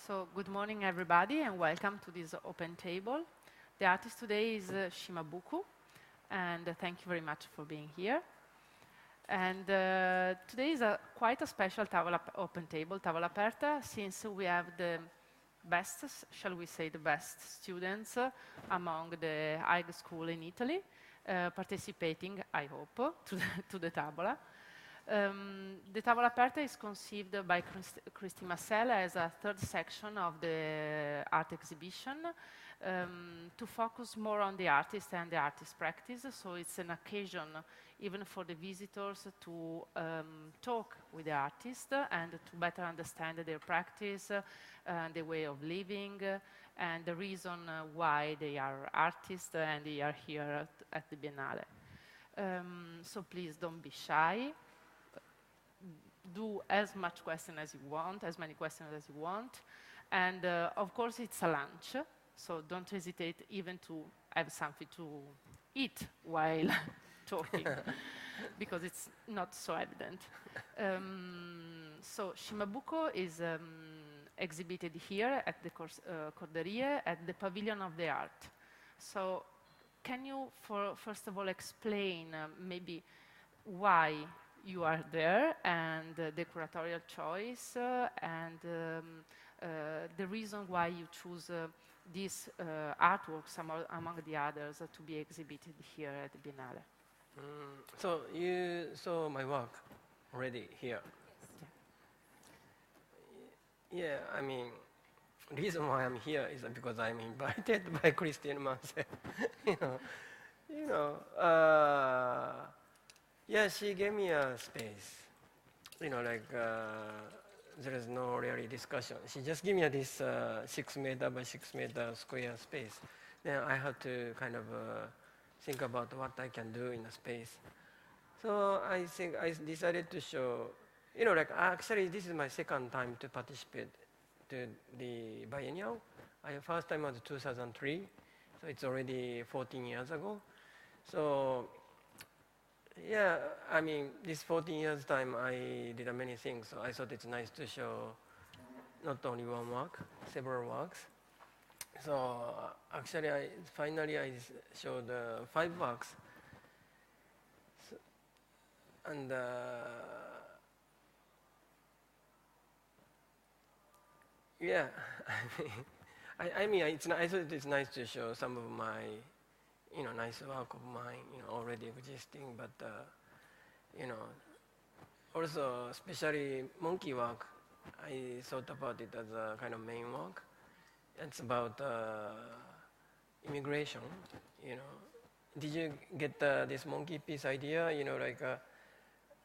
So, good morning, everybody, and welcome to this open table. The artist today is Shimabuku, and thank you very much for being here. And today is quite a special open table, Tavola Aperta, since we have the best, shall we say, the best students among the high school in Italy participating, I hope, to the Tavola. The Tavola Aperta is conceived by Christy Massel as a third section of the art exhibition to focus more on the artist and the artist practice. So it's an occasion even for the visitors to talk with the artist and to better understand their practice, the way of living, and the reason why they are artists and they are here at the Biennale. So please don't be shy. Do as much question as you want, as many questions as you want. And of course, it's a lunch, so don't hesitate even to have something to eat while talking, because it's not so evident. So Shimabuku is exhibited here at the Corderie at the Pavilion of the Art. So can you, first of all, explain maybe why you are there and the curatorial choice and the reason why you choose these artworks among the others to be exhibited here at the Biennale? So you saw my work already here. Yes. Yeah, I mean, the reason why I'm here is because I'm invited by Christine Mansell. Yeah, she gave me a space. There is no really discussion. She just gave me this 6 meter by 6 meter square space. Then I had to kind of think about what I can do in the space. So I think I decided to show, actually this is my second time to participate to the biennial. First time was 2003, so it's already 14 years ago. So yeah, I mean, this 14 years time I did many things, so I thought it's nice to show not only one work, several works. So actually, finally I showed 5 works. So, and yeah, I mean, I thought it's nice to show some of my nice work of mine, already existing, but, also, especially monkey work, I thought about it as a kind of main work. It's about immigration, Did you get this monkey piece idea?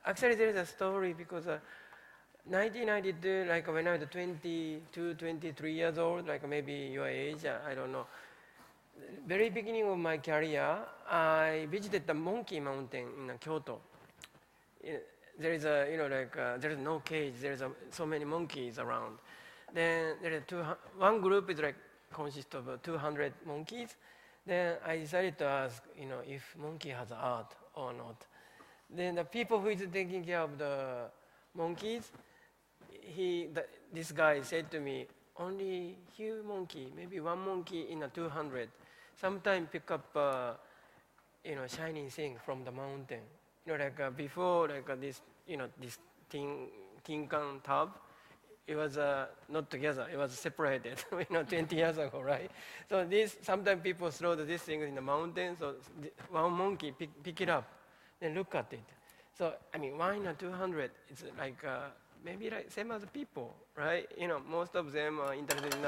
Actually, there is a story because 1992, when I was 22, 23 years old, maybe your age, I don't know. Very beginning of my career, I visited the Monkey Mountain in Kyoto. There is there is no cage. There is so many monkeys around. Then there is one group is consists of 200 monkeys. Then I decided to ask, if monkey has art or not. Then the people who is taking care of the monkeys, this guy said to me, only few monkey, maybe one monkey in a 200. Sometimes pick up, shining thing from the mountain. Before, this, this tin can tub, it was not together. It was separated, 20 years ago, right? So sometimes people throw this thing in the mountain. So one monkey pick it up, and look at it. So I mean, one in a 200. It's maybe same as people, right? Most of them are interested in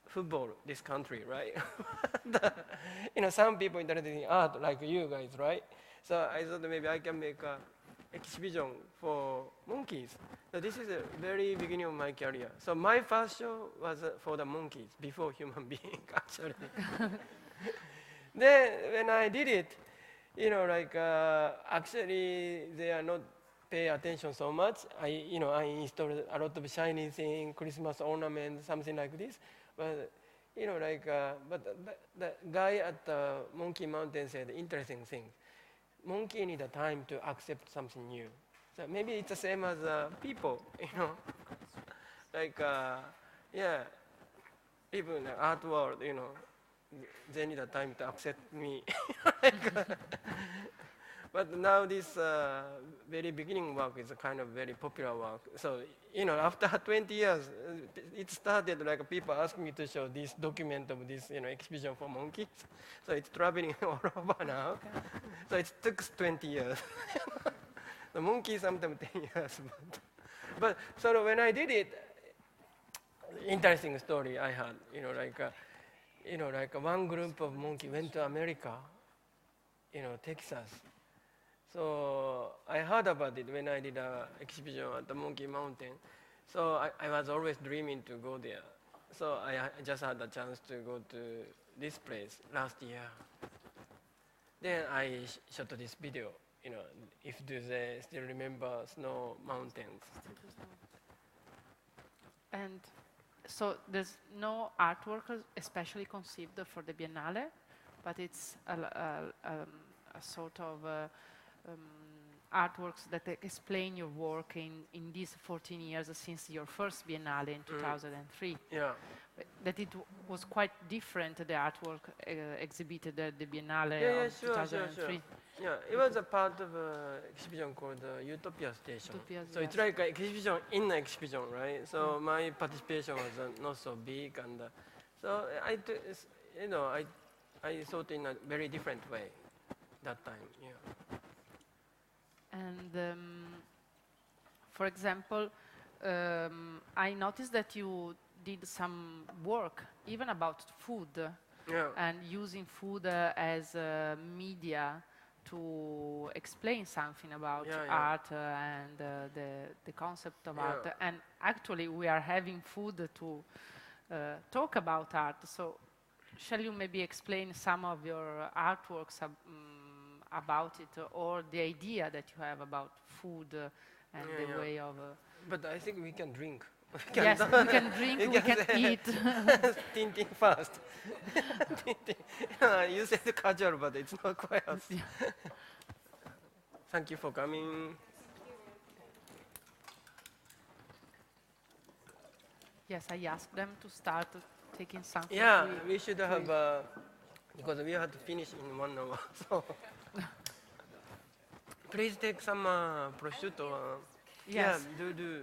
football, this country, right? Some people interested in art, like you guys, right? So I thought maybe I can make an exhibition for monkeys. So this is the very beginning of my career. So my first show was for the monkeys, before human being, actually. Then when I did it, actually they are not pay attention so much. I installed a lot of shiny things, Christmas ornaments, something like this. But but the guy at the Monkey Mountain said interesting thing. monkey need a time to accept something new. So maybe it's the same as people, like yeah, even the art world, they need a time to accept me. Like, but now this very beginning work is a kind of very popular work. So, after 20 years, it started like people asking me to show this document of this, exhibition for monkeys. So it's traveling all over now. Okay. So it took 20 years. The monkey sometimes 10 years. But so when I did it, interesting story I had, like one group of monkey went to America, Texas. So I heard about it when I did an exhibition at the Monkey Mountain. So I was always dreaming to go there. So I just had a chance to go to this place last year. Then I shot this video, if do they still remember snow mountains. And so there's no artwork especially conceived for the Biennale, but it's a sort of artworks that explain your work in these 14 years since your first Biennale in 2003. Yeah. That it was quite different, the artwork exhibited at the Biennale of Sure. 2003. Yeah, it was a part of an exhibition called Utopia Station. So it's like an exhibition in an exhibition, right? So my participation was not so big, and so I thought in a very different way that time. Yeah. And for example, I noticed that you did some work even about food and using food as a media to explain something about art and the concept of art. And actually we are having food to talk about art. So shall you maybe explain some of your artworks about it, or the idea that you have about food and the way of... But I think we can drink. Yes, we can drink, we can eat. Tinting first. You said casual, but it's not quite as... Thank you for coming. Yes, I asked them to start taking something. Yeah, we should have, because we have to finish in 1 hour. So please take some prosciutto. Yes. Yeah, do.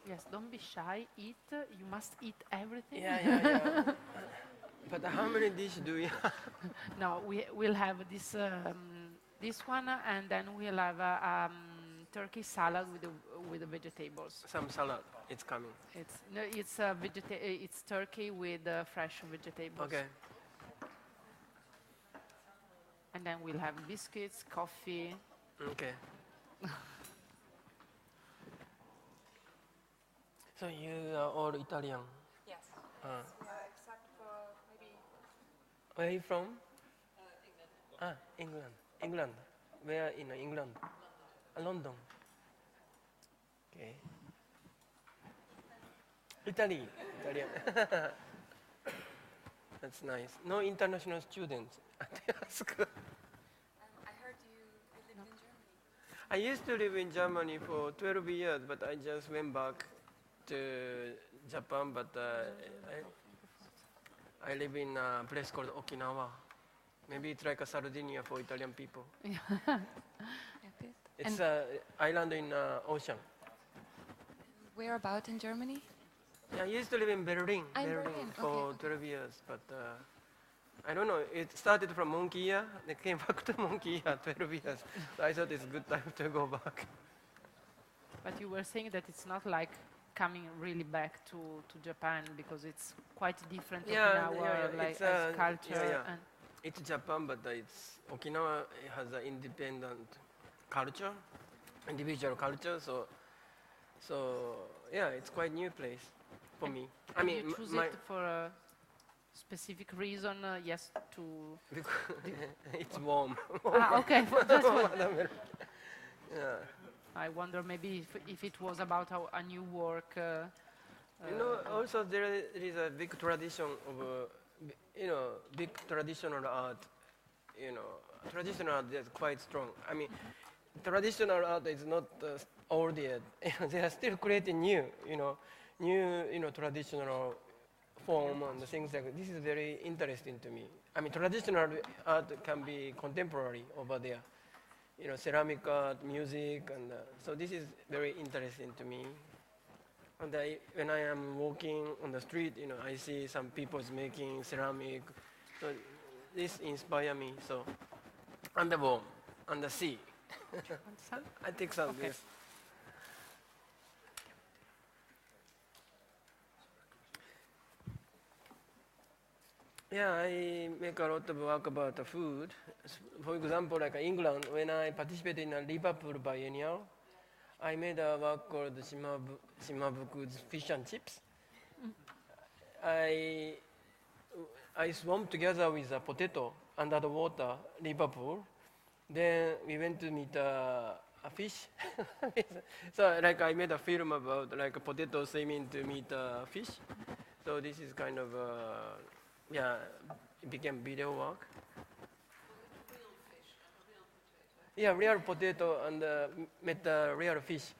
Yes, don't be shy, eat. You must eat everything. Yeah. But how many dishes do we have? No, we'll have this one, and then we'll have turkey salad with the vegetables. Some salad, it's coming. It's turkey with fresh vegetables. Okay. And then we'll have biscuits, coffee. Okay. So you are all Italian? Yes. Except for maybe... Where are you from? England. England. Where in England? London. Okay. Italy. Italian. That's nice. No international students. I heard you lived in Germany. I used to live in Germany for 12 years, but I just went back to Japan, but I live in a place called Okinawa. Maybe it's like a Sardinia for Italian people. It's an island in ocean. Where about in Germany? Yeah, I used to live in Berlin, Berlin. for Okay. 12 years, but I don't know. It started from monkey year, then came back to monkey year 12 years. So I thought it's a good time to go back. But you were saying that it's not like coming really back to Japan, because it's quite different Okinawa, like it's, as culture. And it's Japan, but it's Okinawa has an independent culture, individual culture. So yeah, it's quite new place for me. I mean, you choose it for a specific reason? Yes, to... because it's warm. Okay, that's what... Yeah. I wonder maybe if it was about a new work. Also there is a big tradition of, big traditional art. Traditional art is quite strong. I mean, traditional art is not old yet. They are still creating new, traditional form and things like that. This is very interesting to me. I mean, traditional art can be contemporary over there. Ceramic art, music, and so this is very interesting to me. And when I am walking on the street, I see some people making ceramic. So this inspires me. So, on the warm, on the sea. I take some of this. Yeah, I make a lot of work about the food. For example, like England, when I participated in a Liverpool biennial, I made a work called Shimabuku's fish and chips. I swam together with a potato under the water, Liverpool. Then we went to meet a fish. So like I made a film about like a potato swimming to meet a fish. So this is kind of, it became video work. Yeah, real potato and met a real fish.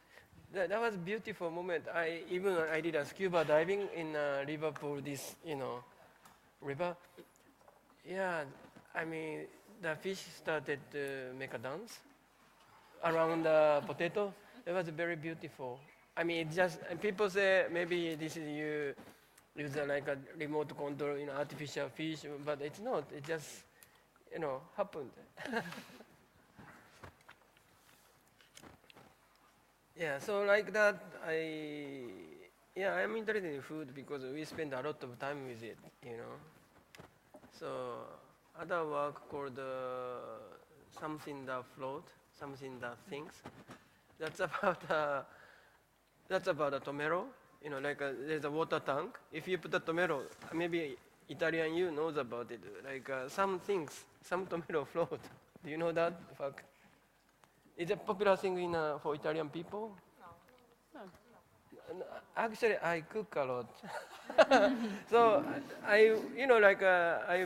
That was a beautiful moment. I did a scuba diving in Liverpool, this river. Yeah, I mean the fish started to make a dance around the potato. It was very beautiful. I mean, people say maybe this is you use like a remote control, artificial fish, but it's not. It just happened. Yeah, so like that, I'm interested in food because we spend a lot of time with it, So other work called something that float, something that thinks. That's about a tomato. There's a water tank. If you put a tomato, maybe Italian you knows about it. Like some tomato float. Do you know that fact? Is it a popular thing for Italian people? No. Actually, I cook a lot. So I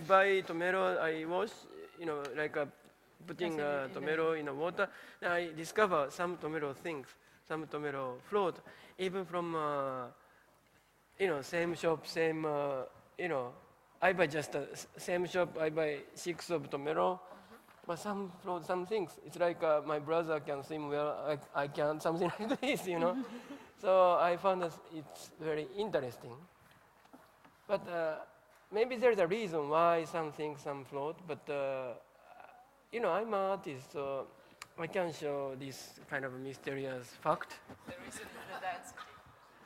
buy tomato, I wash, putting tomato in the water. Then I discover some tomato things, some tomato float, even from same shop, same I buy just same shop. I buy 6 of tomato. But some things, it's like my brother can swim well, I can't, something like this, So I found that it's very interesting. But maybe there's a reason why some things, some float, but I'm an artist, so I can show this kind of mysterious fact. The reason is the density.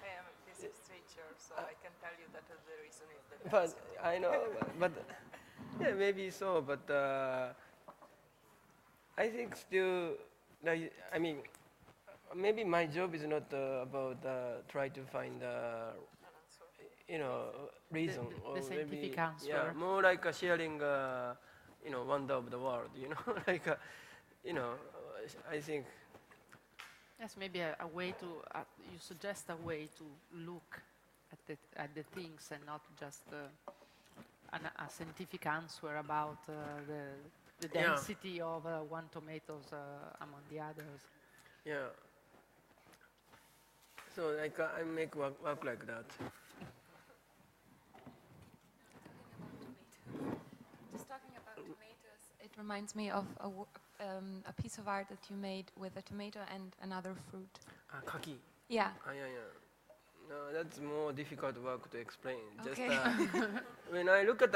I am a physics teacher, so I can tell you that the reason is the density. But I know, but yeah, maybe so, but I think still, maybe my job is not about try to find reason. The scientific answer. Yeah, more like sharing, wonder of the world. I think. Yes, maybe a way to. You suggest a way to look at the things and not just a scientific answer about the density of one tomatoes among the others. Yeah. So I make work like that. Just talking about tomatoes, it reminds me of a piece of art that you made with a tomato and another fruit. Kaki. Yeah. Yeah. No, that's more difficult work to explain. Okay. Just when I look at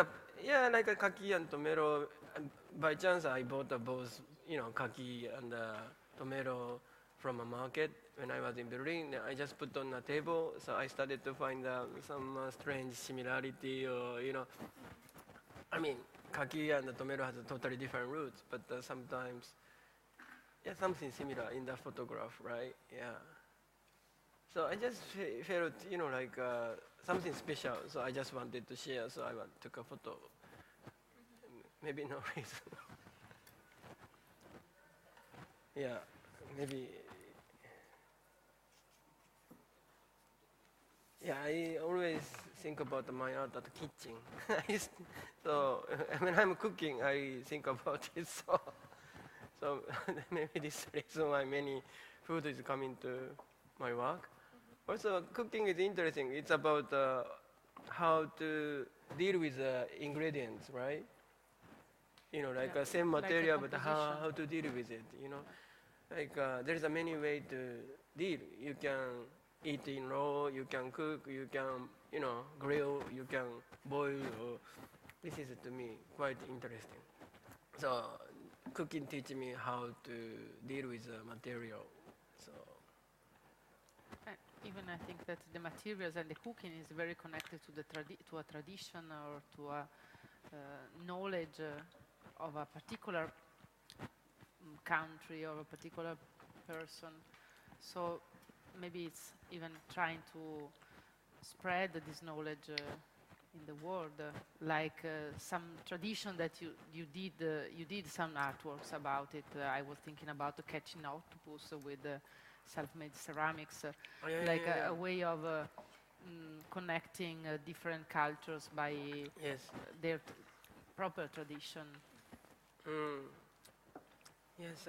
like a kaki and tomato, by chance I bought both, kaki and tomato from a market when I was in Berlin. I just put on a table, so I started to find some strange similarity, or kaki and the tomato has a totally different roots, but sometimes, something similar in the photograph, right? Yeah. So I just felt, something special. So I just wanted to share. So I took a photo. Maybe no reason. Yeah, maybe. Yeah, I always think about my art at the kitchen. So when I'm cooking, I think about it. So maybe this reason why many food is coming to my work. Also, cooking is interesting. It's about how to deal with ingredients, right? You know, like Yeah, same like a material, but composition. how to deal with it. You know, like there's a many way to deal. You can eat in raw. You can cook. You can grill. You can boil. Or this is to me quite interesting. So cooking teach me how to deal with the material. So Even I think that the materials and the cooking is very connected to to a tradition or to a knowledge of a particular country or a particular person. So maybe it's even trying to spread this knowledge in the world, like some tradition that you did some artworks about it. I was thinking about the catching octopus with self-made ceramics, like a way of connecting different cultures by yes. their proper tradition. Mm. Yes,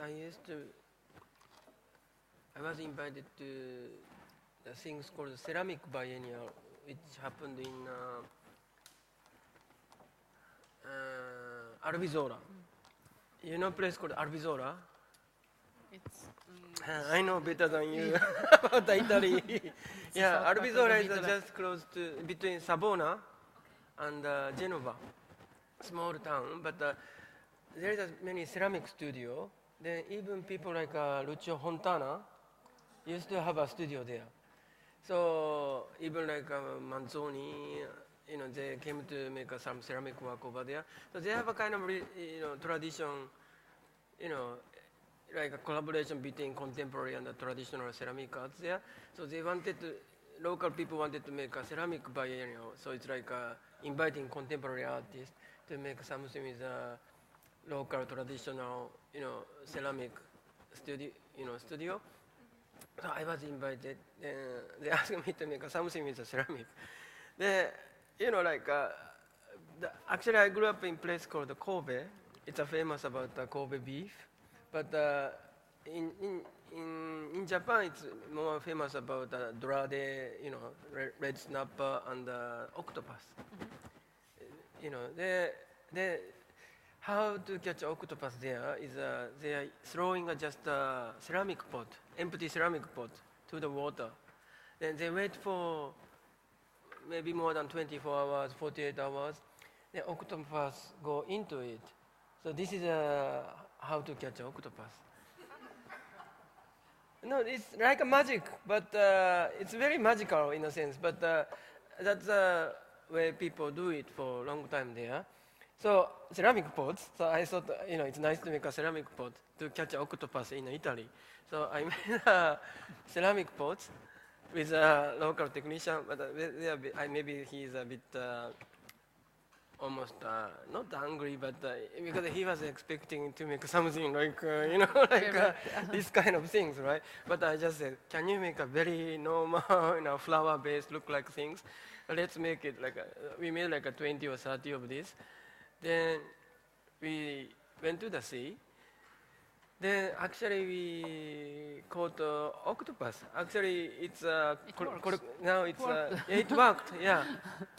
I was invited to the things called ceramic biennial, which happened in Arbizora. You know a place called Arbizora? It's I know better than you about Italy. Yeah, south part of Arbizora the is middle. just close to between Savona and Genova, small town. But there is many ceramic studio. Then even people like Lucio Fontana used to have a studio there. So even like Manzoni, they came to make some ceramic work over there. So they have a kind of tradition, you know, like a collaboration between contemporary and the traditional ceramic arts there. So local people wanted to make a ceramic biennial. So it's like inviting contemporary artists to make something with local traditional, ceramic studio. So I was invited. They asked me to make something with the ceramic. Actually, I grew up in a place called Kobe. It's famous about Kobe beef, but in Japan, it's more famous about durante, red snapper and octopus. How to catch octopus there is they are throwing just a ceramic pot, empty ceramic pot, to the water. Then they wait for maybe more than 24 hours, 48 hours. The octopus go into it. So this is how to catch octopus. No, it's like a magic, but it's very magical in a sense. But that's the way people do it for a long time there. So ceramic pots. So I thought, it's nice to make a ceramic pot to catch octopus in Italy. So I made ceramic pots with a local technician, but maybe he's a bit almost not angry, but because he was expecting to make something like these kind of things, right? But I just said, can you make a very normal, flower-based look like things? Let's make it we made like a 20 or 30 of this. Then we went to the sea. Then actually we caught octopus. Actually, it's now it's it worked. Yeah.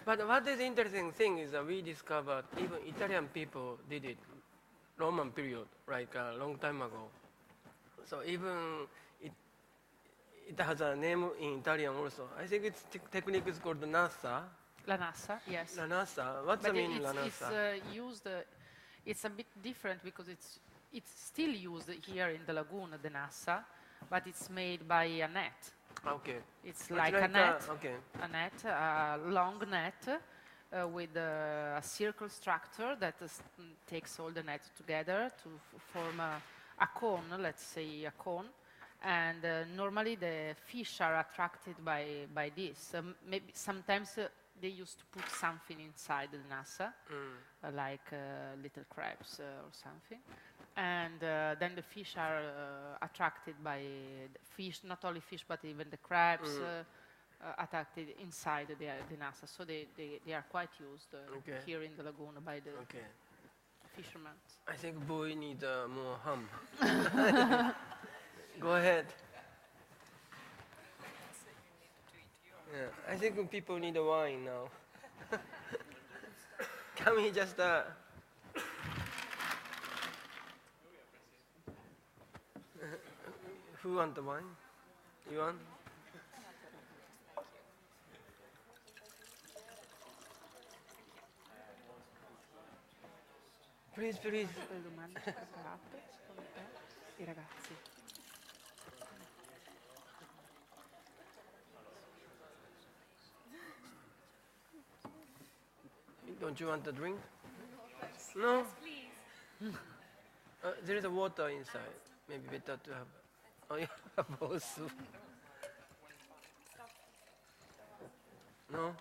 But what is interesting thing is that we discovered even Italian people did it, Roman period, like a long time ago. So even it has a name in Italian also. I think its technique is called nassa. La nassa, yes. La nassa. What's But the meaning, la it's nassa? used. It's a bit different because it's still used here in the lagoon, the nassa, but it's made by a net. Okay. It's like a net, a long net with a circle structure that takes all the net together to form a cone, let's say a cone. And normally the fish are attracted by this. Maybe sometimes they used to put something inside the nassa, like little crabs or something. And then the fish are attracted by the fish, not only fish, but even the crabs, attacked inside the NASA, so they are quite used here in the lagoon by the fishermen. I think boy need more hum. Go ahead. Yeah, I think people need a wine now. Can we just who want the wine? You want? Please, please. Le domande preparate, secondo te, i ragazzi? Don't you want the drink? No? Please. There is a water inside. Maybe better to have. Oh, you have both. No?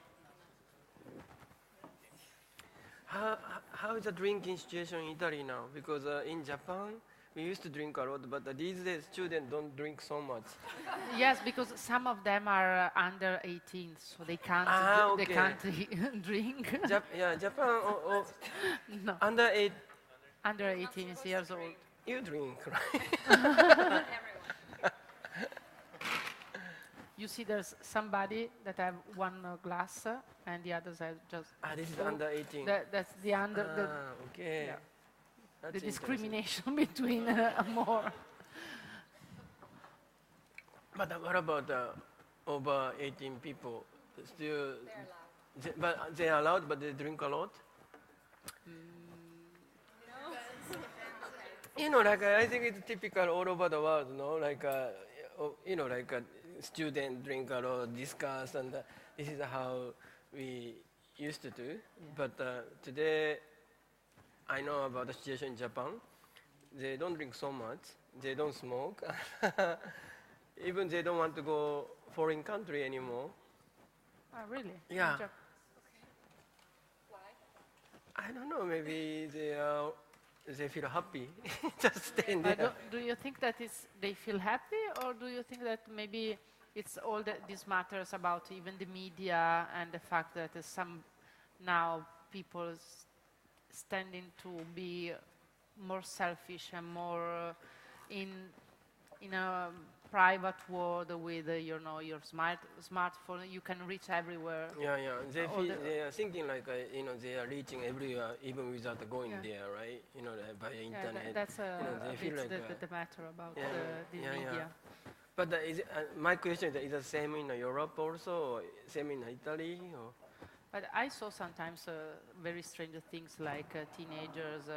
How is the drinking situation in Italy now? Because in Japan, we used to drink a lot, but these days students don't drink so much. Yes, because some of them are under 18, so they can't, they can't drink. Japan, No, under 8, under 18 years old. you drink, right? You see, there's somebody that have one glass, and the others have just. This is under 18. That's the under. Okay. Yeah. That's The interesting. discrimination between more. But what about over 18 people? Still, but they are allowed, but they drink a lot? You know, like I think it's typical all over the world, no? Like, you know, like students drink a lot, discuss, and this is how we used to do. Yeah. But today, I know about the situation in Japan. They don't drink so much. They don't smoke. Even they don't want to go foreign country anymore. Oh, really? Yeah. Okay. Why? I don't know. Maybe they feel happy just staying there. Do you think that they feel happy, or do you think that maybe it's all these matters about even the media and the fact that some now people standing to be more selfish and more in a private world with your smartphone, you can reach everywhere. Yeah. They are thinking like they are reaching everywhere even without going there, right? You know, by internet. That's they feel bit like the matter about the media. Yeah. But my question is the same in Europe also, or same in Italy? Or? But I saw sometimes very strange things like teenagers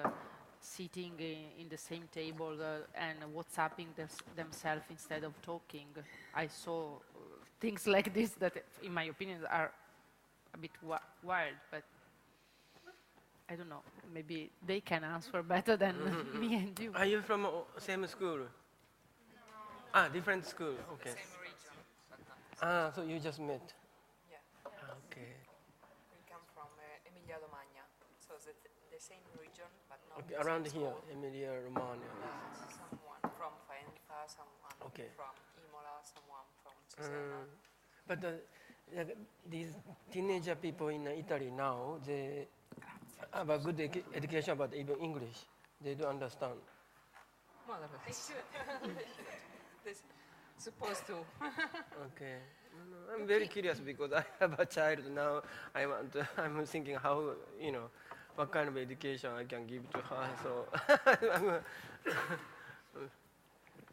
sitting in the same table and WhatsApping themselves instead of talking. I saw things like this that, in my opinion, are a bit wild, but I don't know. Maybe they can answer better than me and you. Are you from same school? No. Different school. Okay. Same region. So you just met. Yeah. Okay. We come from Emilia-Romagna, so the same region, but not Okay, the around same here, school. Emilia-Romagna. Someone from Faenza, someone from Imola, someone from Cesena. But these teenager people in Italy now, they have a good education about even English. They do understand. Well, they should. They're supposed to. Okay. I'm very curious because I have a child now. I'm thinking how, what kind of education I can give to her. So,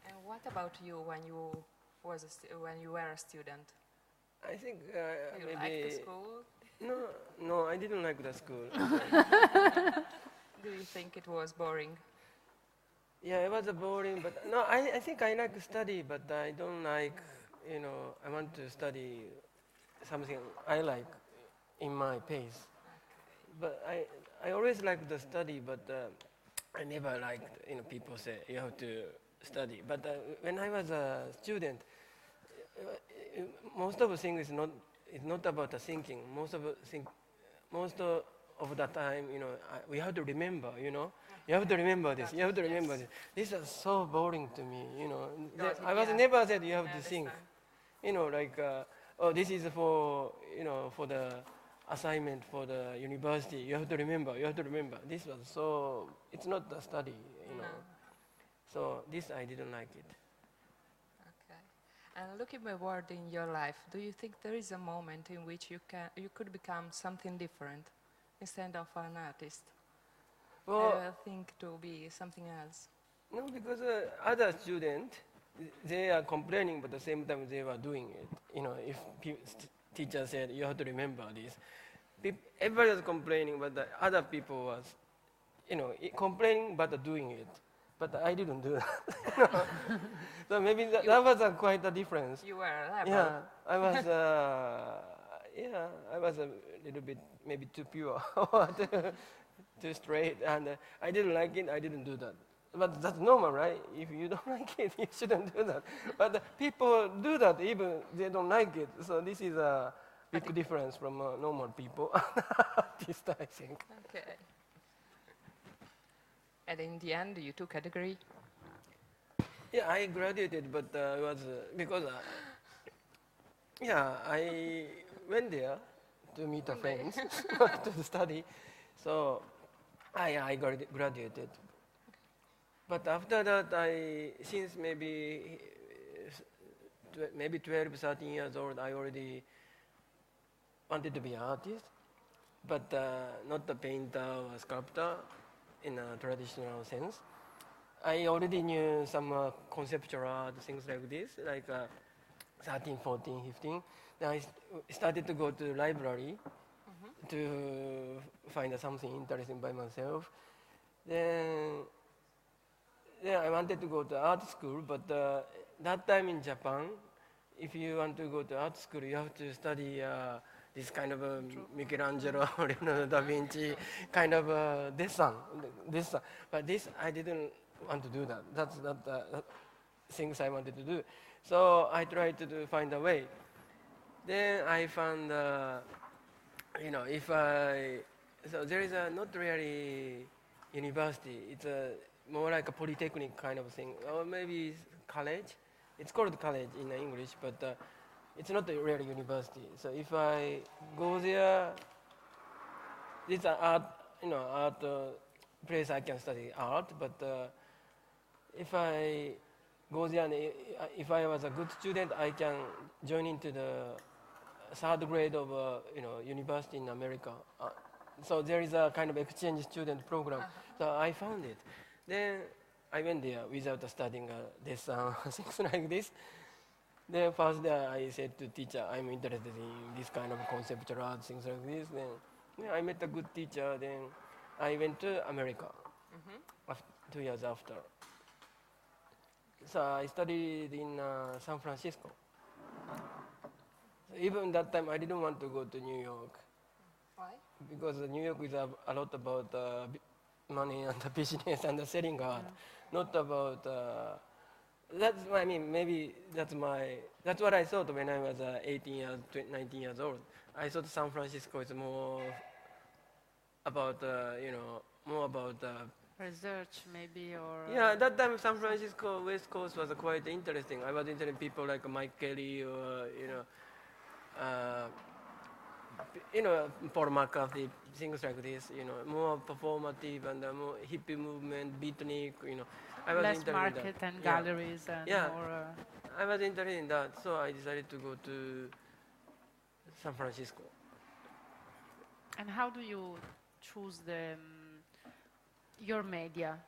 And what about you when you were a student? I think You maybe. liked the school? No, I didn't like the school. Do you think it was boring? Yeah, it was boring, but no, I think I like to study, but I don't like, I want to study something I like in my pace. But I always like to study, but I never liked, people say you have to study. But when I was a student, most of the things is not about the thinking. Most of the time, we have to remember, You have to remember this. You have to remember this. This is so boring to me. I was never said you have to think. oh, this is for, for the assignment for the university. You have to remember, you have to remember. This was so, it's not the study, No. So this, I didn't like it. Okay. And looking backward in your life, do you think there is a moment in which you could become something different instead of an artist? Well, Think to be something else. no, because other students, they are complaining, but at the same time they were doing it. If teacher said, you have to remember this. Everybody was complaining, but the other people was, complaining but doing it. But I didn't do that. So maybe that was quite a difference. You were a rebel. Yeah, I was, I was a little bit maybe too pure, too straight, and I didn't like it. I didn't do that. But that's normal, right? If you don't like it, you shouldn't do that. But people do that even they don't like it. So this is a big difference from normal people. Artist, I think. Okay. And in the end, you took a degree? Yeah, I graduated, but it was because I went there to meet a friend to study. So I graduated. But after that, since maybe 12, 13 years old, I already wanted to be an artist, but not a painter or sculptor in a traditional sense. I already knew some conceptual art, things like this, like 13, 14, 15. Then I started to go to the library to find something interesting by myself. Then I wanted to go to art school, but that time in Japan, if you want to go to art school, you have to study this kind of Michelangelo, Leonardo da Vinci, kind of design. But this, I didn't want to do that. That's not the things I wanted to do. So I tried to find a way. Then I found, so there is not really university. It's more like a polytechnic kind of thing, or maybe college. It's called college in English, but it's not a real university. So if I go there, it's an art place I can study art. But if I go there, and if I was a good student, I can join into the third grade of university in America. So there is a kind of exchange student program. So I found it. Then I went there without studying this things like this. Then first day I said to teacher, I'm interested in this kind of conceptual art, things like this. Then I met a good teacher. Then I went to America 2 years after. So I studied in San Francisco. So even that time I didn't want to go to New York. Why? Because New York is a lot about money and the business and the selling art, not about. Maybe that's what I thought when I was 18 years, 19 years old. I thought San Francisco is more about, more about. Research, maybe, or... Yeah, at that time San Francisco West Coast was quite interesting. I was interested in people like Mike Kelly or, Paul McCarthy, things like this, more performative and more hippie movement, beatnik, I was less interested market in that. and galleries and more... I was interested in that, so I decided to go to San Francisco. And how do you choose your media?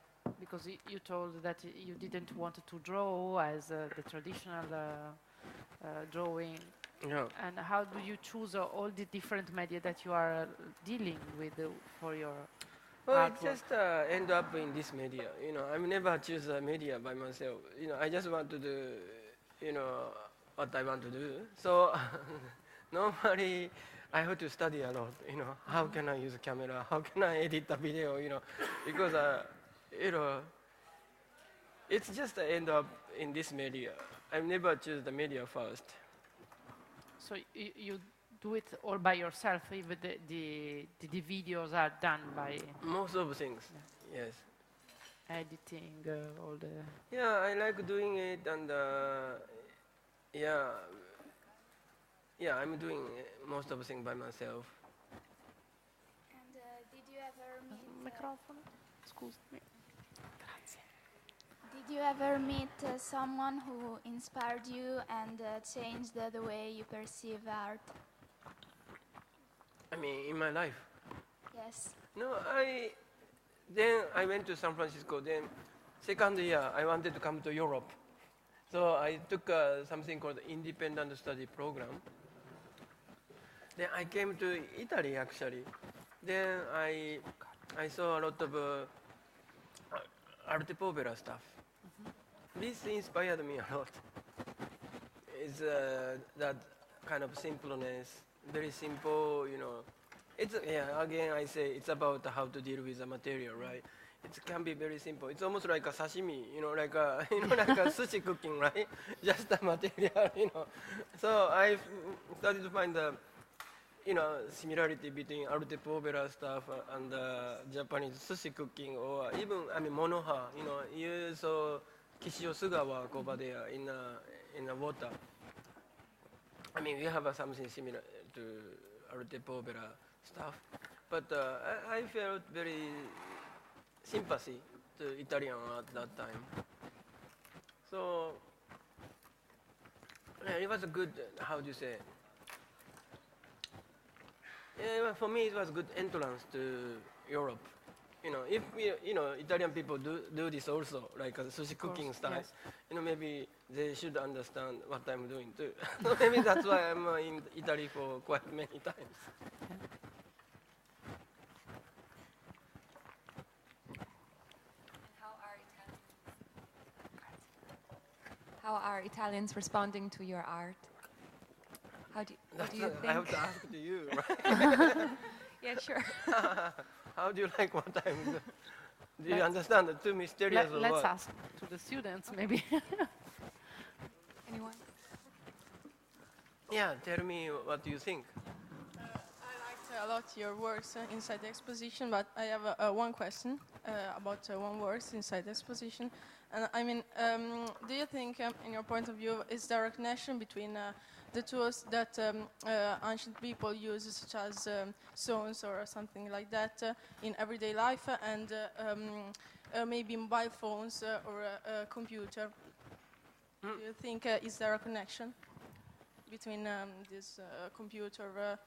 Because you told that you didn't want to draw as the traditional drawing. Yeah. And how do you choose all the different media that you are dealing with for your Well, artwork? it just end up in this media. I never choose a media by myself. I just want to do, what I want to do. So normally I have to study a lot. How can I use a camera? How can I edit a video? Because it's just end up in this media. I never choose the media first. So you do it all by yourself, even the videos are done by Most of things, yes. editing, all the... Yeah, I like doing it, and yeah, I'm doing most of the things by myself. And did you ever meet? Microfono, scusami. Grazie. Did you ever meet someone who inspired you and changed the way you perceive art? I mean, in my life. Yes. No, then I went to San Francisco. Then second year, I wanted to come to Europe. So I took something called independent study program. Then I came to Italy actually. Then I saw a lot of Arte Povera stuff. This inspired me a lot. It's that kind of simpleness, very simple, you know. It's again I say it's about how to deal with the material, right? It can be very simple. It's almost like a sashimi, you know, like a like a sushi cooking, right? Just the material, you know. So I started to find the similarity between Arte Povera stuff and Japanese sushi cooking, or even monoha. You know, you saw Kishio Sugawa over there in the water. I mean, we have something similar to Arte Povera stuff, but I felt very sympathy to Italian at that time. So it was a good, how do you say? Yeah, for me, it was a good entrance to Europe. You know, if Italian people do this also, like sushi cooking style, yes. Maybe they should understand what I'm doing too. Maybe that's why I'm in Italy for quite many times. How are Italians responding to your art? What do you think? I have to ask to you, right? Yeah, sure. How do you like what I'm doing? Do you understand? It's too mysterious or Let's what? ask to the students, maybe. Anyone? Yeah, tell me what you think. I liked a lot your works inside the exposition, but I have one question about one works inside the exposition. And I mean, do you think, in your point of view, is there a connection between the tools that ancient people use, such as stones or something like that, in everyday life, and maybe mobile phones or a computer? Do you think is there a connection between this computer,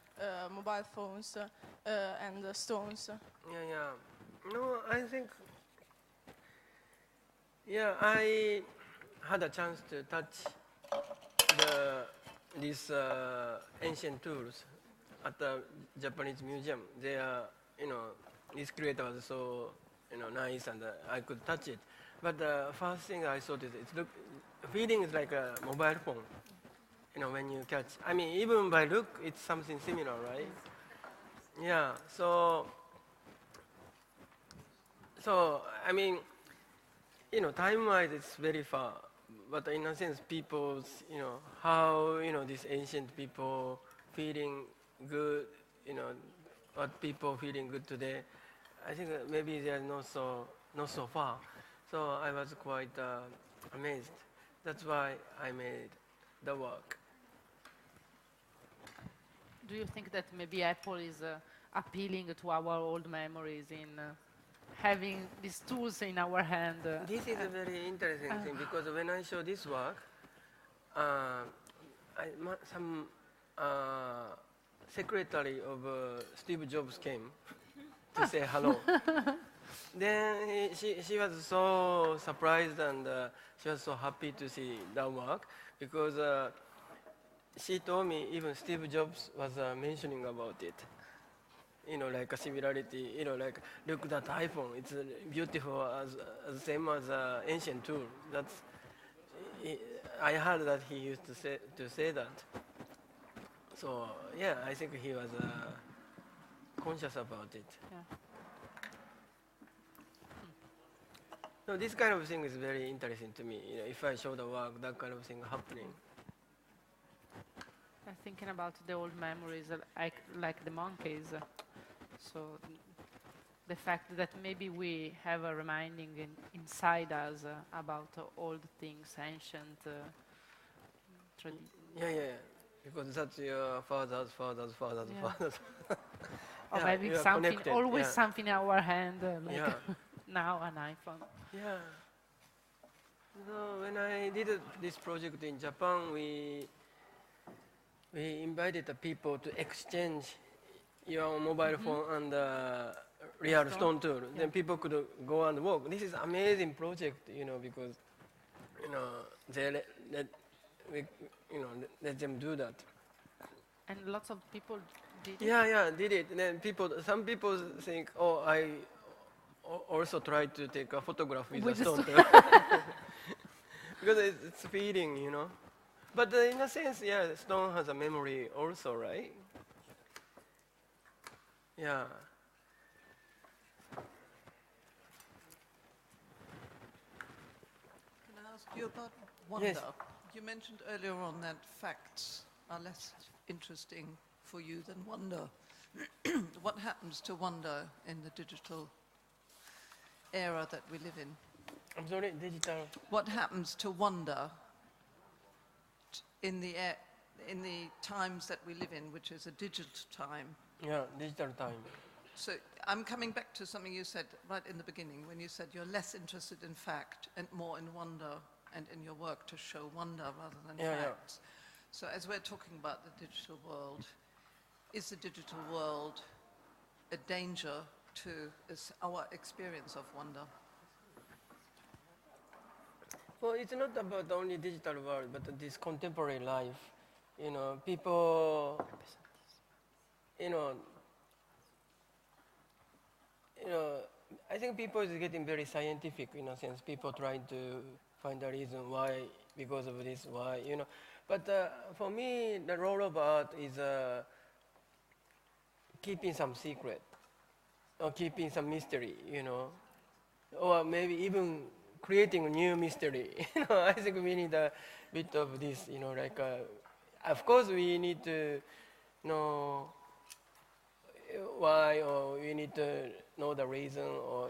mobile phones, and stones? Yeah. No, I think. Yeah, I had a chance to touch these ancient tools at the Japanese museum. They are, this creator was so, nice, and I could touch it. But the first thing I saw is feeling is like a mobile phone. When you catch. I mean, even by look, it's something similar, right? Yeah. So I mean. Time-wise, it's very far, but in a sense, people's, how, these ancient people feeling good, what people feeling good today, I think maybe they are not so far. So I was quite amazed. That's why I made the work. Do you think that maybe Apple is appealing to our old memories in having these tools in our hand? This is a very interesting thing, because when I show this work, some secretary of Steve Jobs came to say hello. Then she was so surprised, and she was so happy to see that work, because she told me even Steve Jobs was mentioning about it. Like a similarity, like look that iPhone, it's beautiful as same as ancient tool. I heard that he used to say that. So yeah, I think he was conscious about it. Yeah. No, this kind of thing is very interesting to me. If I show the work, that kind of thing happening. I'm thinking about the old memories, like the monkeys. So the fact that maybe we have a reminding inside us about old things, ancient traditions. Yeah. because that's your father's father's father's Yeah. father's. Or Yeah, maybe you are something, connected, always yeah. something in our hand, like Yeah. now an iPhone. Yeah. So when I did this project in Japan, we invited the people to exchange your mobile phone and real stone tool. Yeah. Then people could go and walk. This is amazing project, because they let them do that. And lots of people did it. Yeah, did it. And then some people think, oh, I also tried to take a photograph with With a the stone tool. Because it's feeding, But in a sense, yeah, stone has a memory also, right? Yeah. Can I ask you about wonder? Yes. You mentioned earlier on that facts are less interesting for you than wonder. What happens to wonder in the digital era that we live in? I'm sorry, digital. What happens to wonder in the times that we live in, which is a digital time? Yeah, digital time. So I'm coming back to something you said right in the beginning, when you said you're less interested in fact and more in wonder, and in your work to show wonder rather than facts. So as we're talking about the digital world, is the digital world a danger to our experience of wonder? Well, it's not about only digital world, but this contemporary life. People, I think people is getting very scientific in a sense. People trying to find a reason why, because of this, why, But for me, the role of art is keeping some secret, or keeping some mystery, or maybe even creating a new mystery. I think we need a bit of this, of course we need to know why, or we need to know the reason, or,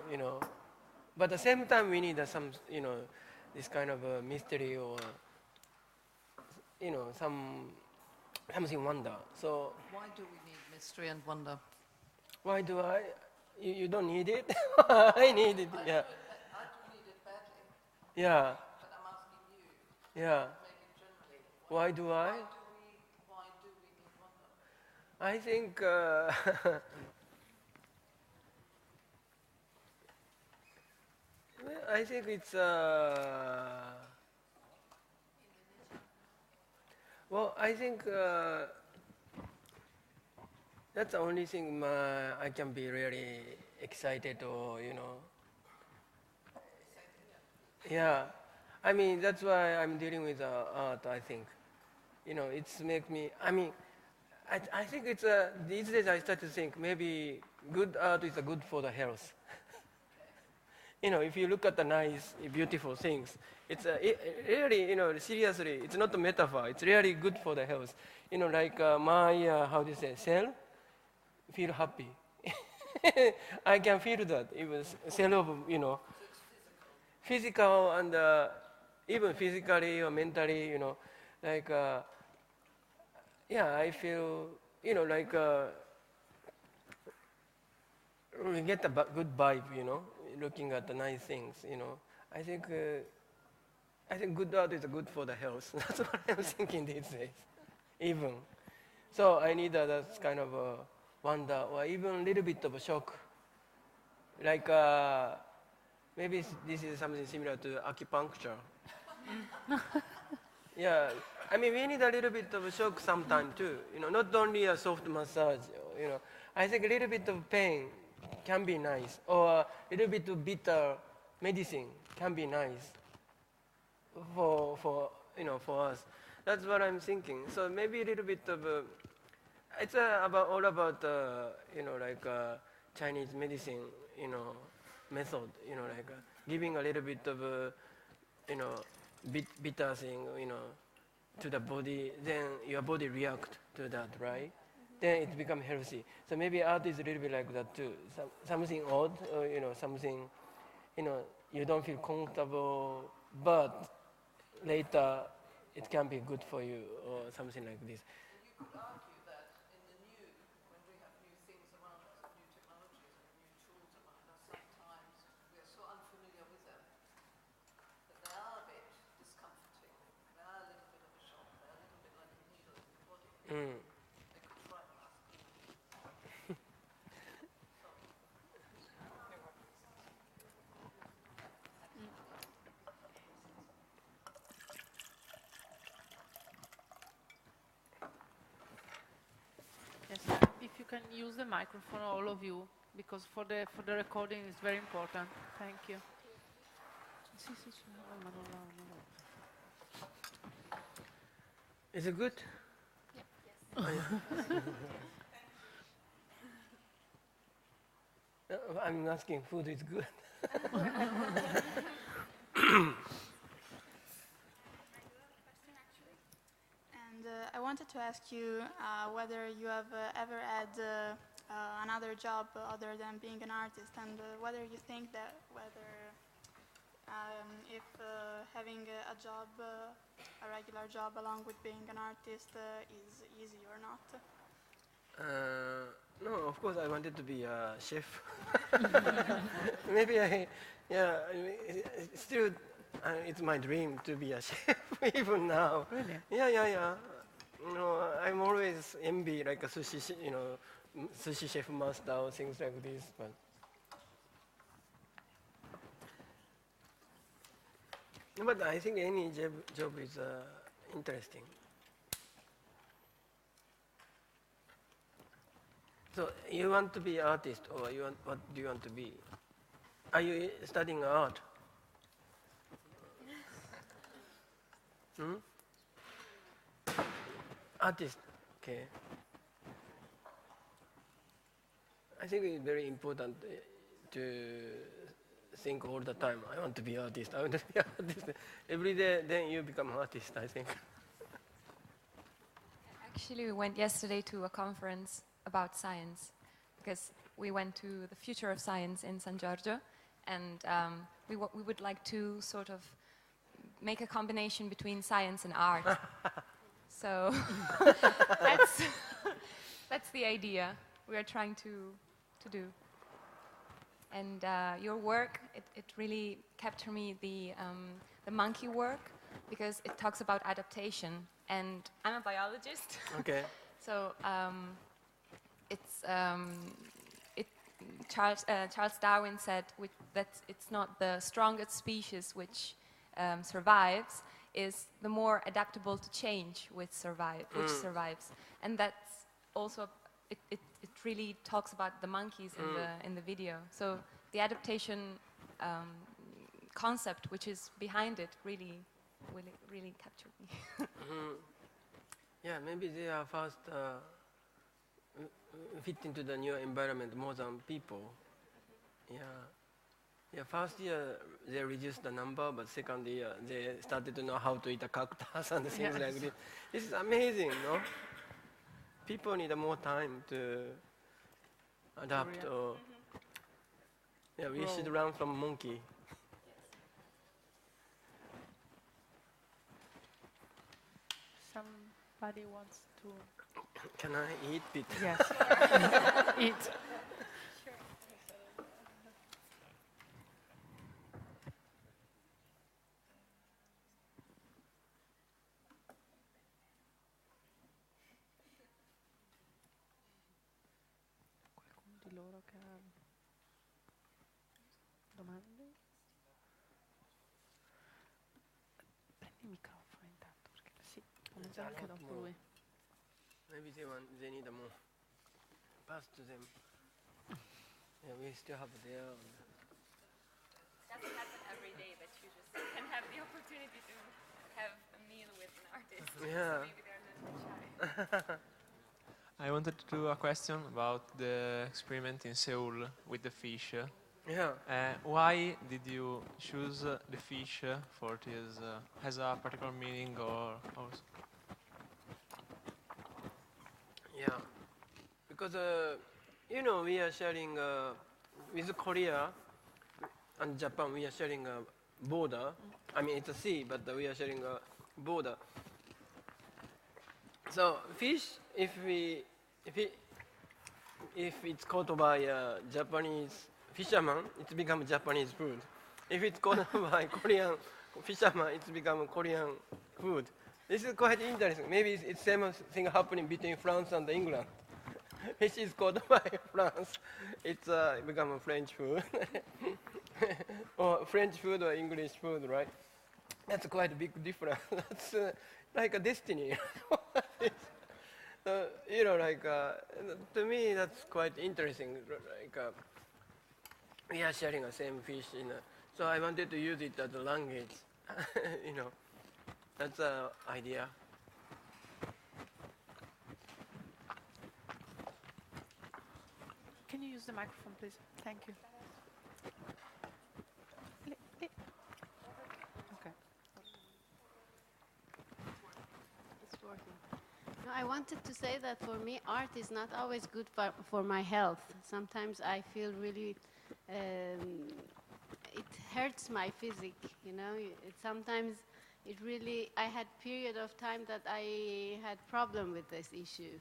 but at the same time we need some, this kind of a mystery, or, something wonder. So Why do we need mystery and wonder? why do I? You don't need it? I need it, yeah. I do need it badly, Yeah, but I'm asking you, yeah. maybe generally, Why do I? why do we need wonder? I think well, I think it's well, I think that's the only thing I can be really excited, or yeah. I mean, that's why I'm dealing with art. I think, it's make me. I mean, I think it's these days I start to think maybe good art is good for the health. If you look at the nice, beautiful things, it's really, seriously, it's not a metaphor. It's really good for the health. Like my, how do you say, cell, feel happy. I can feel that. Even cell of, physical and even physically or mentally, like, yeah, I feel, like we get a good vibe, looking at the nice things, I think good art is good for the health. That's what I'm thinking these days, even. So I need that kind of wonder, or even a little bit of a shock. Like maybe this is something similar to acupuncture. Yeah, I mean, we need a little bit of a shock sometime too. Not only a soft massage. I think a little bit of pain can be nice, or a little bit of bitter medicine can be nice for us. That's what I'm thinking. So maybe a little bit of it's all about like Chinese medicine, method, like giving a little bit of bitter thing, to the body, then your body react to that, right? Then it becomes healthy. So maybe art is a little bit like that too. Something odd, or, something, you don't feel comfortable, but later it can be good for you or something like this. You could argue that in the new, when we have new things around us, new technologies and new tools around us, sometimes we are so unfamiliar with them that they are a bit discomforting. They are a little bit of a shock. They are a little bit like a needle in the body. They could frighten us. Yes, if you can use the microphone, all of you, because for the recording it's very important. Thank you. Sì, sì, sì, no, ma non Is it good? Yes. Oh, yeah. I'm asking food is good. And I wanted to ask you whether you have ever had another job other than being an artist, and whether you think that if having a job, a regular job along with being an artist is easy or not. No, of course I wanted to be a chef. Maybe still it's my dream to be a chef even now. Really? Yeah. I'm always envy like a sushi, sushi chef master or things like this. But I think any job is interesting. So you want to be an artist, or what do you want to be? Are you studying art? Artist, okay. I think it's very important to think all the time, I want to be artist, I want to be artist. Every day, then you become artist, I think. Actually, we went yesterday to a conference about science, because we went to the Future of Science in San Giorgio, and we would like to sort of make a combination between science and art. So that's the idea we are trying to do. And your work, it really captured me, the monkey work, because it talks about adaptation. And I'm a biologist. Okay. So Charles Darwin said that it's not the strongest species which survives, is the more adaptable to change which survives. And that's also, it really talks about the monkeys in the video. So the adaptation concept which is behind it really captured me. Yeah, maybe they are first fit into the new environment more than people. Yeah, first year they reduced the number, but second year they started to know how to eat the cactus and things like this. This is amazing, no? People need more time to adapt. Or yeah, we should learn from monkey. Somebody wants to... Can I eat it? Yes. Eat. Qualcuno di loro che ha domande? Prendi il microfono intanto, perché sì, ho mangiato anche dopo lui. Maybe they need more. Pass to them. Yeah, we still have there. It doesn't happen every day that you just can have the opportunity to have a meal with an artist. Yeah. So maybe they're a little bit shy. I wanted to do a question about the experiment in Seoul with the fish. Yeah. Why did you choose the fish for this? Has a particular meaning or? Yeah, because we are sharing with Korea and Japan. We are sharing a border. I mean, it's a sea, but we are sharing a border. So fish, if it's caught by a Japanese fisherman, it becomes Japanese food. If it's caught by Korean fisherman, it's become Korean food. This is quite interesting. Maybe it's same thing happening between France and England. Fish is caught by France, it's become French food. Or French food or English food, right? That's quite a big difference. That's like a destiny. You know, like to me, that's quite interesting. Like we are sharing the same fish, so I wanted to use it as a language. You know, that's the idea. Can you use the microphone, please? Thank you. Okay. It's working. No, I wanted to say that for me, art is not always good for my health. Sometimes I feel really, it hurts my physique, you know. Sometimes it really, I had period of time that I had problem with this issue.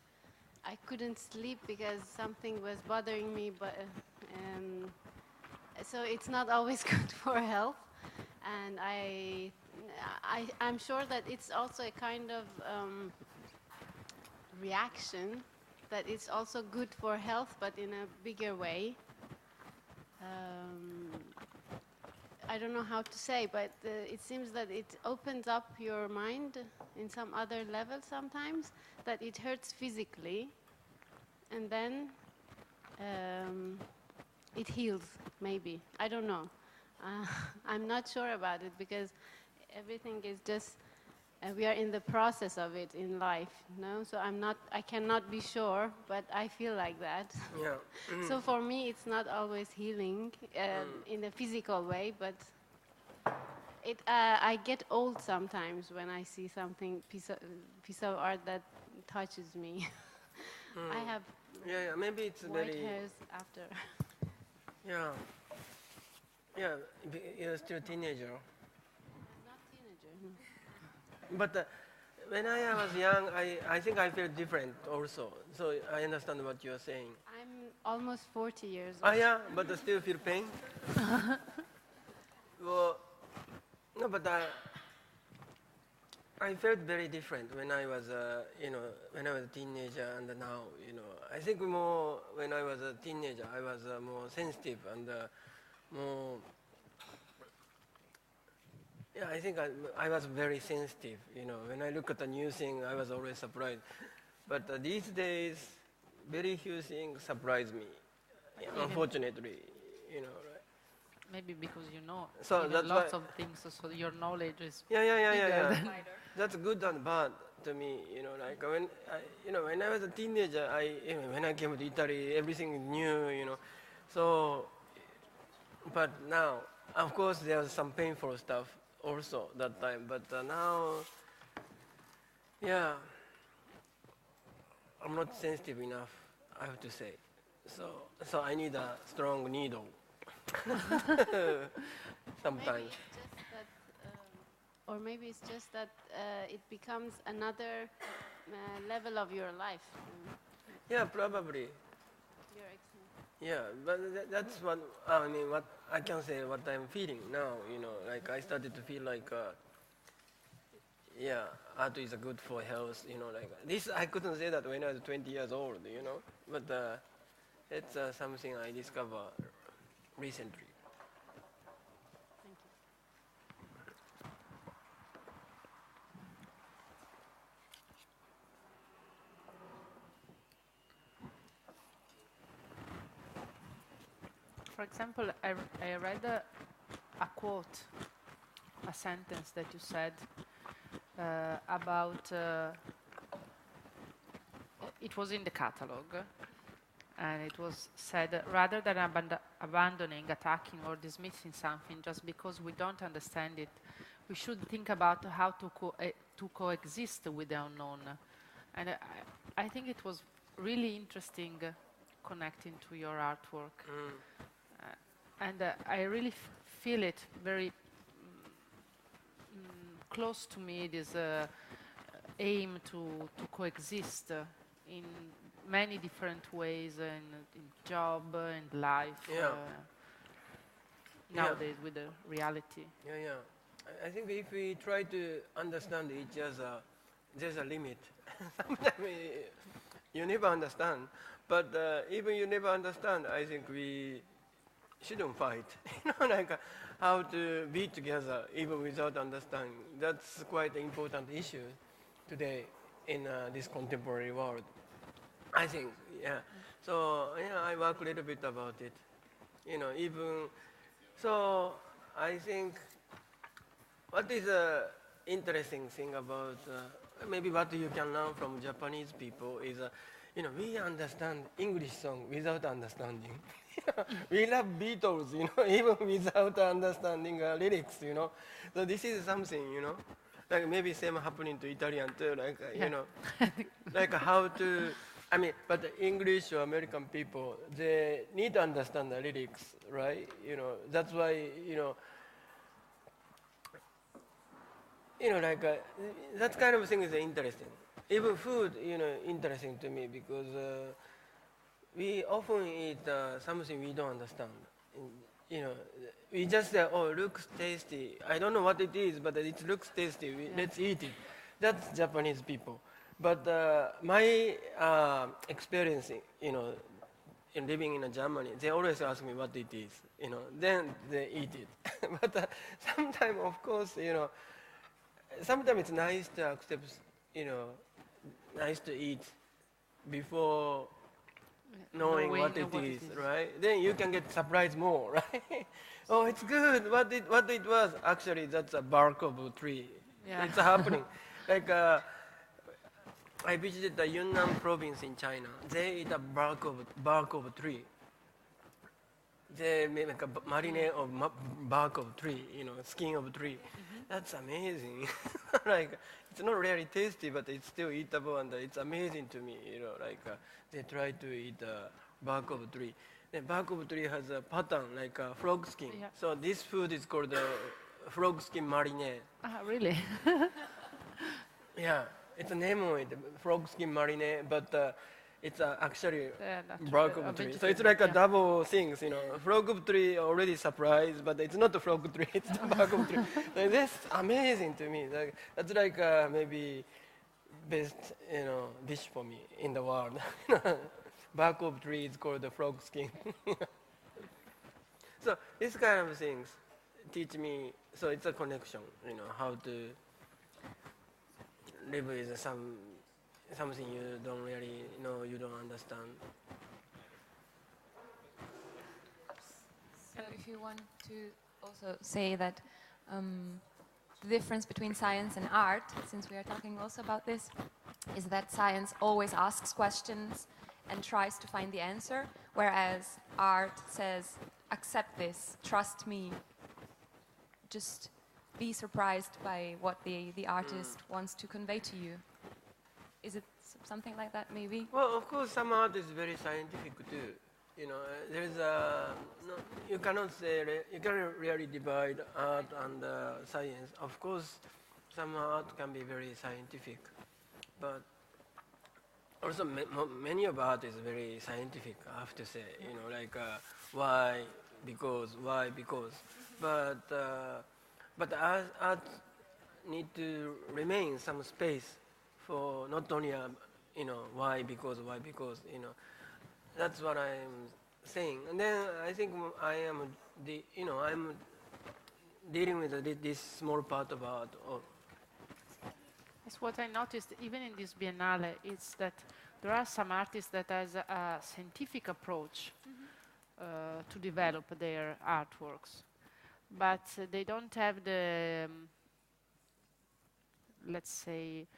I couldn't sleep because something was bothering me, but so it's not always good for health. And I'm sure that it's also a kind of reaction that it's also good for health, but in a bigger way. I don't know how to say, but it seems that it opens up your mind in some other level sometimes, that it hurts physically, and then it heals, maybe. I don't know. I'm not sure about it, because everything is just, we are in the process of it in life, no? So I cannot be sure, but I feel like that. Yeah. So for me, it's not always healing in a physical way, but I get old sometimes when I see something, piece of art that touches me. I have maybe it's white very hairs after. yeah you're still a teenager. Not teenager. But when I was young, I think I felt different also. So I understand what you're saying. I'm almost 40 years Ah, old. yeah, but I still feel pain. Well, no, but I felt very different when I was, when I was a teenager and now, I think more when I was a teenager, I was more sensitive and more. Yeah, I think I was very sensitive. When I look at a new thing, I was always surprised. But these days, very few things surprise me. Unfortunately, right? Maybe because So that's lots why of things, so your knowledge is yeah. That's good and bad to me. Like when I was a teenager, when I came to Italy, everything is new. So, but now, of course, there's some painful stuff also that time. But now, yeah, I'm not sensitive enough, I have to say. So I need a strong needle. Sometimes. Maybe it's just that it becomes another level of your life. Yeah, probably. Your experience. Yeah, but that's what what I can say. What I'm feeling now, like I started to feel like, art is good for health. Like this, I couldn't say that when I was 20 years old. But it's something I discovered recently. Thank you. For example, I read a quote, a sentence that you said about, it was in the catalogue, and it was said, rather than abandoning, attacking, or dismissing something just because we don't understand it, we should think about how to coexist with the unknown. And I think it was really interesting connecting to your artwork. And I really feel it very close to me, this aim to coexist in many different ways in job and life nowadays with the reality. I think if we try to understand each other, there's a limit. Sometimes you never understand. But even you never understand, I think we shouldn't fight. Like how to be together even without understanding. That's quite an important issue today in this contemporary world. I think, So I work a little bit about it. Even so, I think what is the interesting thing about maybe what you can learn from Japanese people is, we understand English song without understanding. We love Beatles, even without understanding lyrics, So this is something, like maybe same happening to Italian too, like, like how to, but the English or American people, they need to understand the lyrics, right? That's why, like that kind of thing is interesting. Even food, interesting to me because we often eat something we don't understand. We just say, oh, looks tasty. I don't know what it is, but it looks tasty. Let's eat it. That's Japanese people. But my experience, in living in Germany, they always ask me what it is. Then they eat it. But sometimes, of course, sometimes it's nice to accept, nice to eat before knowing what it is, right? Then you can get surprised more, right? Oh, it's good. What it was? Actually, that's a bark of a tree. Yeah. It's happening. Like I visited the Yunnan province in China. They eat a bark of a tree. They make a marinade of bark of tree, skin of a tree. That's amazing. Like it's not really tasty, but it's still eatable, and it's amazing to me. Like they try to eat bark of a tree. The bark of a tree has a pattern like a frog skin. Yeah. So this food is called frog skin marinade. Really? Yeah, it's a name of it, frog skin marinade, but it's actually not bark of a a tree. So vegetable, it's like a yeah. double things, Frog of tree already surprised, but it's not a frog tree, it's the bark of tree. So that's amazing to me. That's like maybe best, dish for me in the world. Bark of tree is called the frog skin. So these kind of things teach me, so it's a connection, how to live with something you don't really know, you don't understand. So if you want to also say that the difference between science and art, since we are talking also about this, is that science always asks questions and tries to find the answer, whereas art says, accept this, trust me, just be surprised by what the artist wants to convey to you. Is it something like that, maybe? Well, of course, some art is very scientific too. There's you cannot really divide art and science. Of course, some art can be very scientific, but also many of art is very scientific. I have to say, like why, because, but art need to remain some space for not only why, because, that's what I'm saying. And then I think I'm dealing with this small part of art. That's what I noticed even in this Biennale, is that there are some artists that has a scientific approach to develop their artworks, but they don't have the, let's say,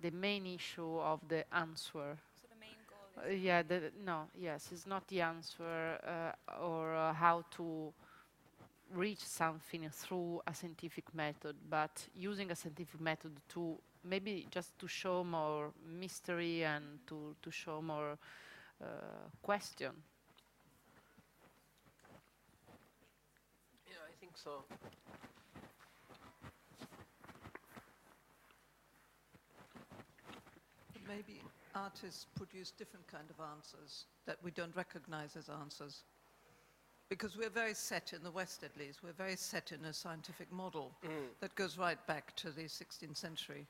the main issue of the answer. So the main goal is it's not the answer or how to reach something through a scientific method, but using a scientific method to maybe just to show more mystery and to show more question. Yeah, I think so. maybe artists produce different kind of answers that we don't recognize as answers. Because we're very set, in the West at least, we're very set in a scientific model that goes right back to the 16th century.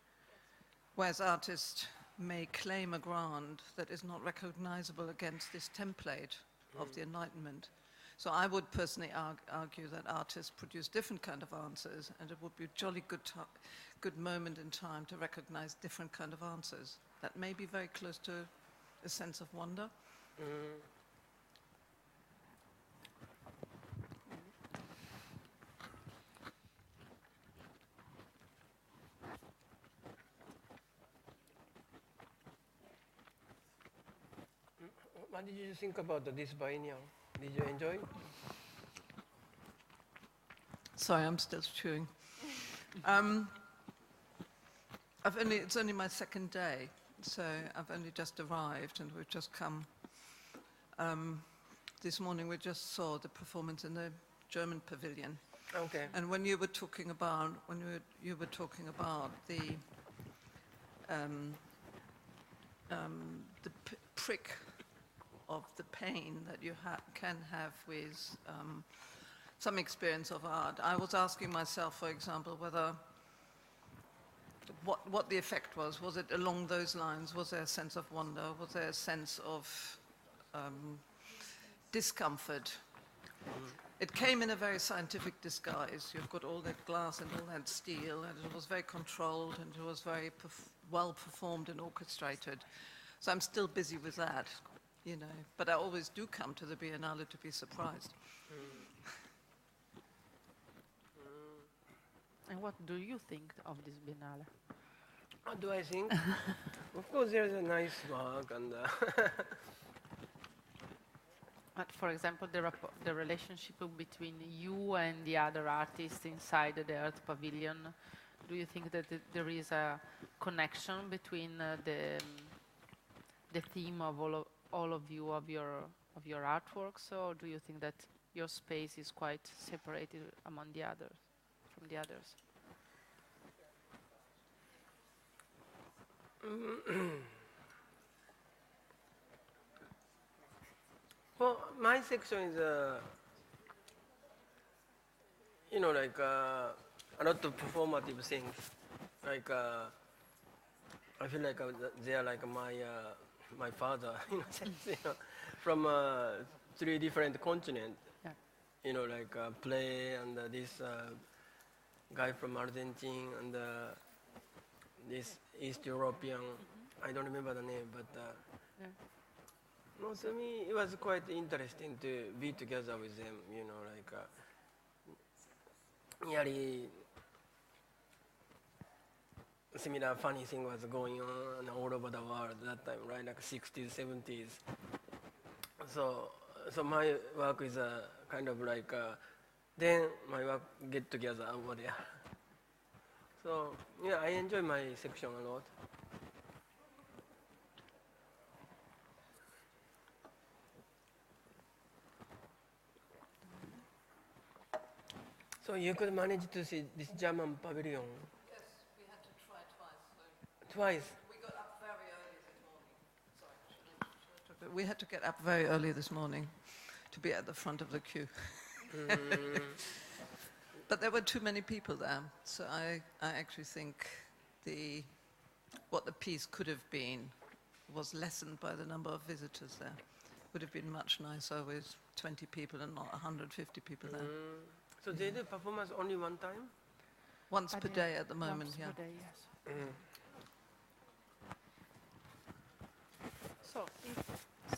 Whereas artists may claim a ground that is not recognizable against this template of the Enlightenment. So I would personally argue that artists produce different kind of answers, and it would be a jolly good moment in time to recognize different kind of answers that may be very close to a sense of wonder. What did you think about this biennial? Did you enjoy? Sorry, I'm still chewing. It's only my second day, so I've only just arrived and we've just come. This morning we just saw the performance in the German pavilion. Okay. And when you were talking about the prick of the pain that you can have with some experience of art, I was asking myself, for example, whether what the effect was. Was it along those lines? Was there a sense of wonder? Was there a sense of discomfort? It came in a very scientific disguise. You've got all that glass and all that steel, and it was very controlled, and it was very well performed and orchestrated. So I'm still busy with that, you know. But I always do come to the Biennale to be surprised. And what do you think of this Biennale? What do I think? Of course, there's a nice work, and But for example, the relationship between you and the other artists inside the art pavilion, do you think that there is a connection between the theme of all of you of your artworks, or do you think that your space is quite separated among the others, from the others? Well, my section is, you know, like a lot of performative things. Like I feel like they are like my father, in a sense, you know, from 3 different continents. Yeah. You know, like play and this guy from Argentina and this East European. I don't remember the name, but. Yeah. No, to me, it was quite interesting to be together with them, you know, like, nearly similar funny thing was going on all over the world that time, right, like 60s, 70s. So my work is kind of like, then my work get together over there. So, yeah, I enjoy my section a lot. So you could manage to see this German pavilion? Yes, we had to try twice. So Twice? we got up very early this morning. Sorry. We had to get up very early this morning to be at the front of the queue. But there were too many people there, so I actually think what the piece could have been was lessened by the number of visitors there. Would have been much nicer with 20 people and not 150 people there. So they do performance only one time? Once per day at the moment, Once yeah. per day, yes. So, if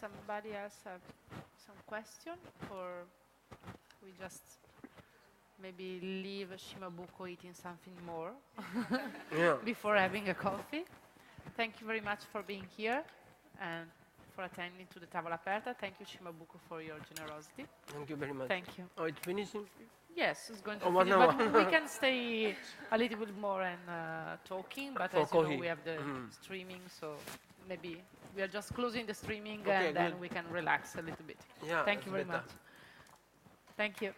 somebody else have some question, or we just maybe leave Shimabuku eating something more before having a coffee. Thank you very much for being here and for attending to the Tavola Aperta. Thank you, Shimabuku, for your generosity. Thank you very much. Thank you. Oh, it's finishing? Yes, it's going to Oh, finish, 1 hour. but we can stay a little bit more and talking, but For as you know, coffee. we have the streaming, so maybe we are just closing the streaming Okay, and then good. we can relax a little bit. Yeah, Thank you that's very better. much. Thank you.